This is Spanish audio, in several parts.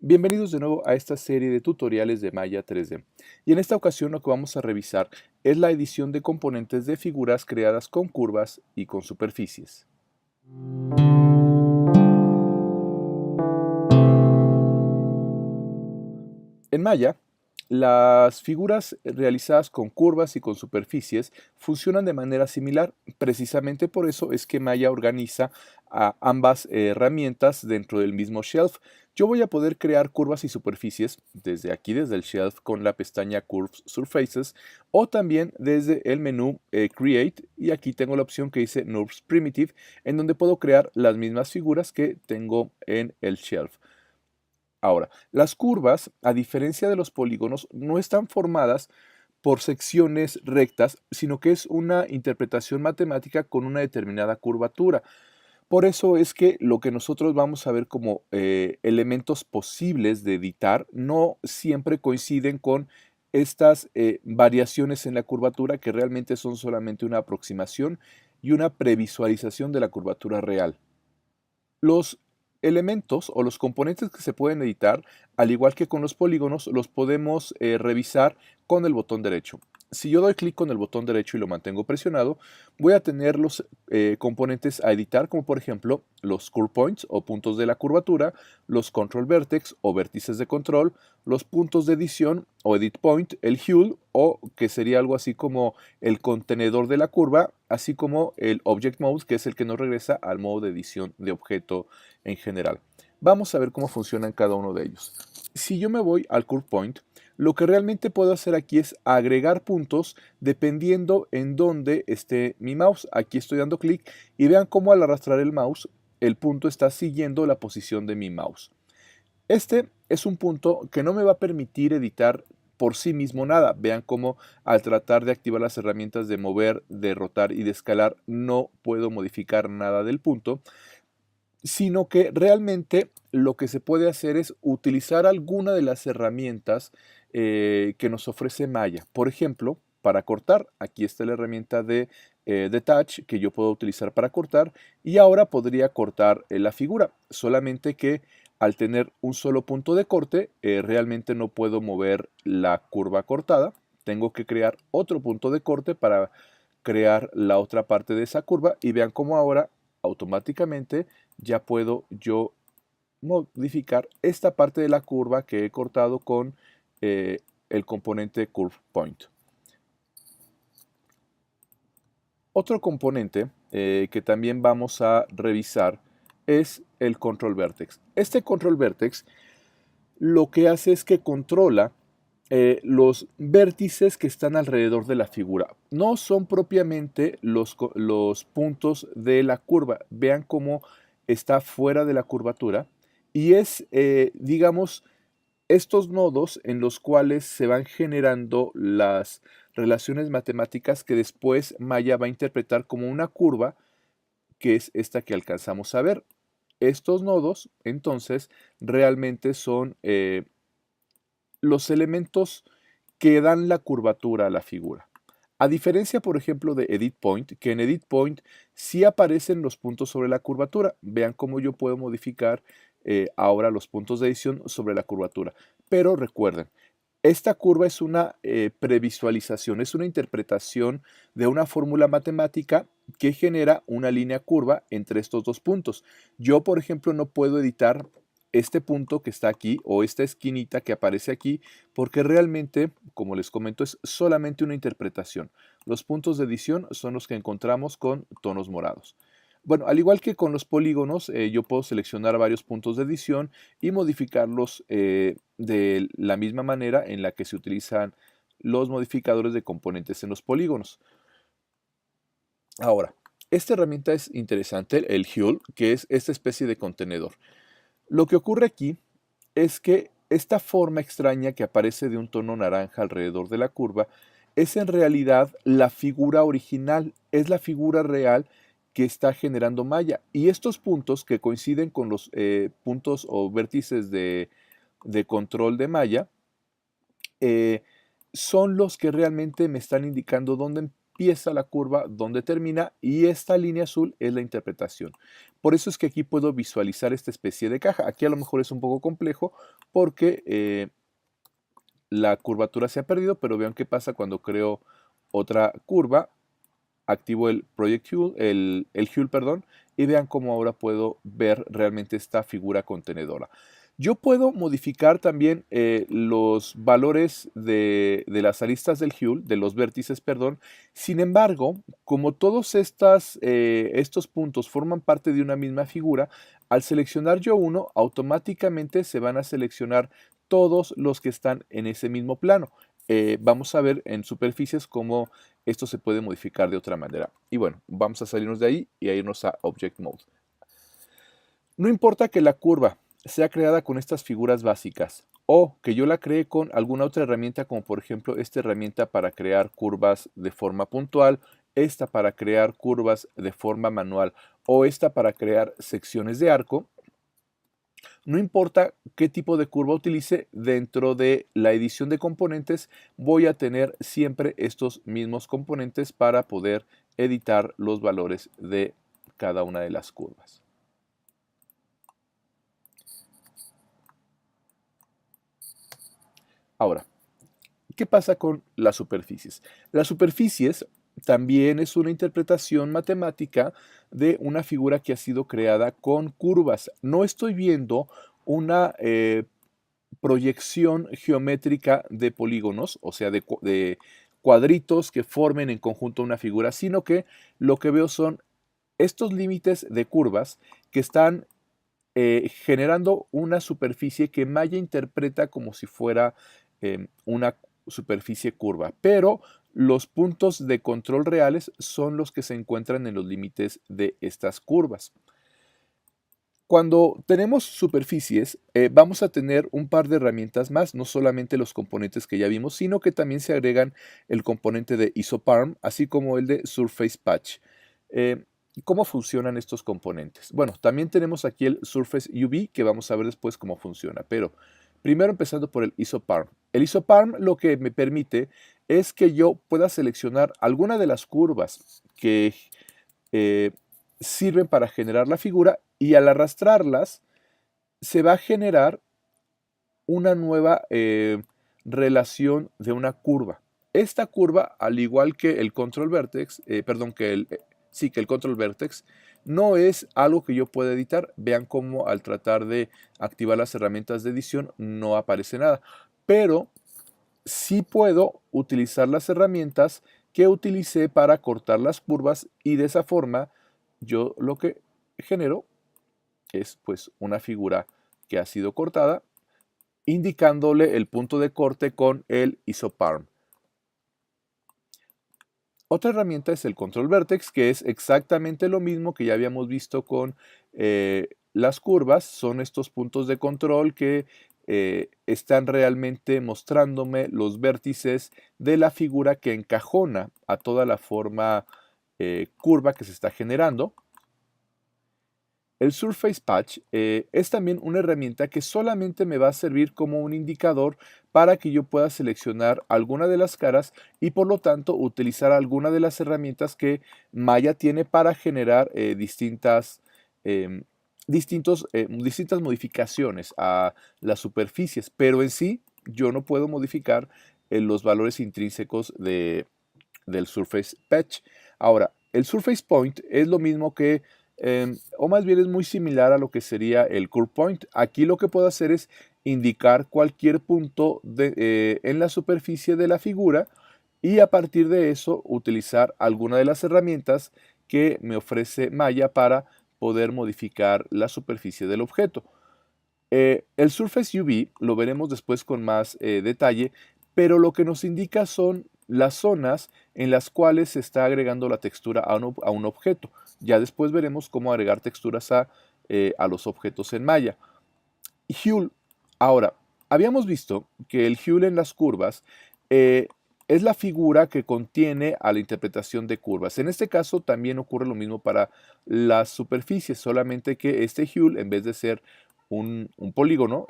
Bienvenidos de nuevo a esta serie de tutoriales de Maya 3D. Y en esta ocasión lo que vamos a revisar es la edición de componentes de figuras creadas con curvas y con superficies. En Maya, las figuras realizadas con curvas y con superficies funcionan de manera similar. Precisamente por eso es que Maya organiza a ambas herramientas dentro del mismo shelf. Yo voy a poder crear curvas y superficies desde aquí, desde el shelf con la pestaña Curves Surfaces, o también desde el menú Create, y aquí tengo la opción que dice NURBS Primitive, en donde puedo crear las mismas figuras que tengo en el shelf. Ahora, las curvas, a diferencia de los polígonos, no están formadas por secciones rectas, sino que es una interpretación matemática con una determinada curvatura. Por eso es que lo que nosotros vamos a ver como elementos posibles de editar no siempre coinciden con estas variaciones en la curvatura, que realmente son solamente una aproximación y una previsualización de la curvatura real. Los elementos o los componentes que se pueden editar, al igual que con los polígonos, los podemos revisar con el botón derecho. Si yo doy clic con el botón derecho y lo mantengo presionado, voy a tener los componentes a editar, como por ejemplo los curve points o puntos de la curvatura, los control vertex o vértices de control, los puntos de edición o edit point, el hull, o que sería algo así como el contenedor de la curva, así como el object mode, que es el que nos regresa al modo de edición de objeto en general. Vamos a ver cómo funcionan cada uno de ellos. Si yo me voy al curve point, lo que realmente puedo hacer aquí es agregar puntos dependiendo en dónde esté mi mouse. Aquí estoy dando clic y vean cómo al arrastrar el mouse, el punto está siguiendo la posición de mi mouse. Este es un punto que no me va a permitir editar por sí mismo nada. Vean cómo al tratar de activar las herramientas de mover, de rotar y de escalar, no puedo modificar nada del punto, sino que realmente lo que se puede hacer es utilizar alguna de las herramientas que nos ofrece Maya. Por ejemplo, para cortar, aquí está la herramienta de Detach que yo puedo utilizar para cortar, y ahora podría cortar la figura, solamente que al tener un solo punto de corte, realmente no puedo mover la curva cortada. Tengo que crear otro punto de corte para crear la otra parte de esa curva, y vean cómo ahora automáticamente ya puedo yo modificar esta parte de la curva que he cortado con el componente Curve Point. Otro componente que también vamos a revisar es el Control Vertex. Este Control Vertex lo que hace es que controla los vértices que están alrededor de la figura. No son propiamente los puntos de la curva. Vean cómo está fuera de la curvatura, y es, digamos, estos nodos en los cuales se van generando las relaciones matemáticas que después Maya va a interpretar como una curva, que es esta que alcanzamos a ver. Estos nodos, entonces, realmente son los elementos que dan la curvatura a la figura. A diferencia, por ejemplo, de Edit Point, que en Edit Point sí aparecen los puntos sobre la curvatura. Vean cómo yo puedo modificar ahora los puntos de edición sobre la curvatura. Pero recuerden, esta curva es una previsualización, es una interpretación de una fórmula matemática que genera una línea curva entre estos dos puntos. Yo, por ejemplo, no puedo editar este punto que está aquí o esta esquinita que aparece aquí, porque realmente, como les comento, es solamente una interpretación. Los puntos de edición son los que encontramos con tonos morados. Bueno, al igual que con los polígonos, yo puedo seleccionar varios puntos de edición y modificarlos de la misma manera en la que se utilizan los modificadores de componentes en los polígonos. Ahora, esta herramienta es interesante, el hull, que es esta especie de contenedor. Lo que ocurre aquí es que esta forma extraña que aparece de un tono naranja alrededor de la curva es en realidad la figura original, es la figura real que está generando Maya. Y estos puntos que coinciden con los puntos o vértices de control de Maya, eh, son los que realmente me están indicando dónde empieza la curva, dónde termina, y esta línea azul es la interpretación. Por eso es que aquí puedo visualizar esta especie de caja. Aquí a lo mejor es un poco complejo porque la curvatura se ha perdido, pero vean qué pasa cuando creo otra curva, activo el Project Hull, el Hull, perdón, y vean cómo ahora puedo ver realmente esta figura contenedora. Yo puedo modificar también los valores de las aristas del Hull, de los vértices, perdón. Sin embargo, como todos estos puntos forman parte de una misma figura, al seleccionar yo uno, automáticamente se van a seleccionar todos los que están en ese mismo plano. Vamos a ver en superficies cómo esto se puede modificar de otra manera. Y bueno, vamos a salirnos de ahí y a irnos a Object Mode. No importa que la curva sea creada con estas figuras básicas o que yo la cree con alguna otra herramienta, como por ejemplo esta herramienta para crear curvas de forma puntual, esta para crear curvas de forma manual o esta para crear secciones de arco. No importa qué tipo de curva utilice, dentro de la edición de componentes voy a tener siempre estos mismos componentes para poder editar los valores de cada una de las curvas. Ahora, ¿qué pasa con las superficies? Las superficies también es una interpretación matemática de una figura que ha sido creada con curvas. No estoy viendo una proyección geométrica de polígonos, o sea, de cuadritos que formen en conjunto una figura, sino que lo que veo son estos límites de curvas que están generando una superficie que Maya interpreta como si fuera una superficie curva, pero los puntos de control reales son los que se encuentran en los límites de estas curvas. Cuando tenemos superficies, vamos a tener un par de herramientas más, no solamente los componentes que ya vimos, sino que también se agregan el componente de Isoparm, así como el de Surface Patch. Eh, ¿Cómo funcionan estos componentes? Bueno, también tenemos aquí el Surface UV, que vamos a ver después cómo funciona, pero primero empezando por el Isoparm. El Isoparm lo que me permite es que yo pueda seleccionar alguna de las curvas que eh, sirven para generar la figura y al arrastrarlas se va a generar una nueva relación de una curva. Esta curva, al igual que el control vertex, perdón, sí, que el control vertex, no es algo que yo pueda editar. Vean cómo al tratar de activar las herramientas de edición no aparece nada. Pero sí puedo utilizar las herramientas que utilicé para cortar las curvas y de esa forma yo lo que genero es pues una figura que ha sido cortada, indicándole el punto de corte con el Isoparm. Otra herramienta es el Control Vertex, que es exactamente lo mismo que ya habíamos visto con las curvas. Son estos puntos de control que están realmente mostrándome los vértices de la figura que encajona a toda la forma curva que se está generando. El Surface Patch es también una herramienta que solamente me va a servir como un indicador para que yo pueda seleccionar alguna de las caras y por lo tanto utilizar alguna de las herramientas que Maya tiene para generar em, distintas modificaciones a las superficies, pero en sí yo no puedo modificar los valores intrínsecos del Surface Patch. Ahora, el Surface Point es lo mismo que o más bien es muy similar a lo que sería el Curve Point. Aquí lo que puedo hacer es indicar cualquier punto en la superficie de la figura y a partir de eso utilizar alguna de las herramientas que me ofrece Maya para poder modificar la superficie del objeto. El Surface UV lo veremos después con más detalle, pero lo que nos indica son las zonas en las cuales se está agregando la textura a un objeto. Ya después veremos cómo agregar texturas a los objetos en Maya. Hull. Ahora, habíamos visto que el Hull en las curvas es la figura que contiene a la interpretación de curvas. En este caso también ocurre lo mismo para las superficies, solamente que este Hull, en vez de ser un polígono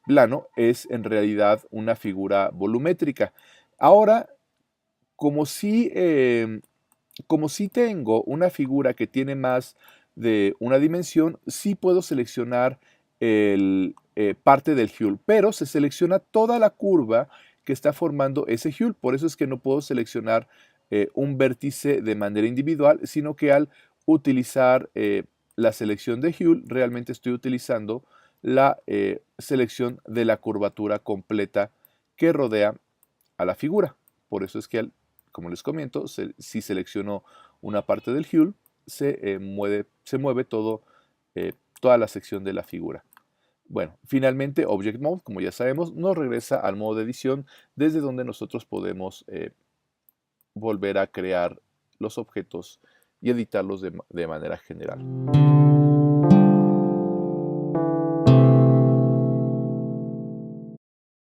plano, es en realidad una figura volumétrica. Ahora, como si, como si tengo una figura que tiene más de una dimensión, sí puedo seleccionar parte del hull, pero se selecciona toda la curva que está formando ese hull. Por eso es que no puedo seleccionar un vértice de manera individual, sino que al utilizar la selección de hull, realmente estoy utilizando la selección de la curvatura completa que rodea a la figura. Por eso es que, como les comento, si selecciono una parte del hull, se mueve toda la sección de la figura. Bueno, finalmente Object Mode, como ya sabemos, nos regresa al modo de edición desde donde nosotros podemos volver a crear los objetos y editarlos de manera general.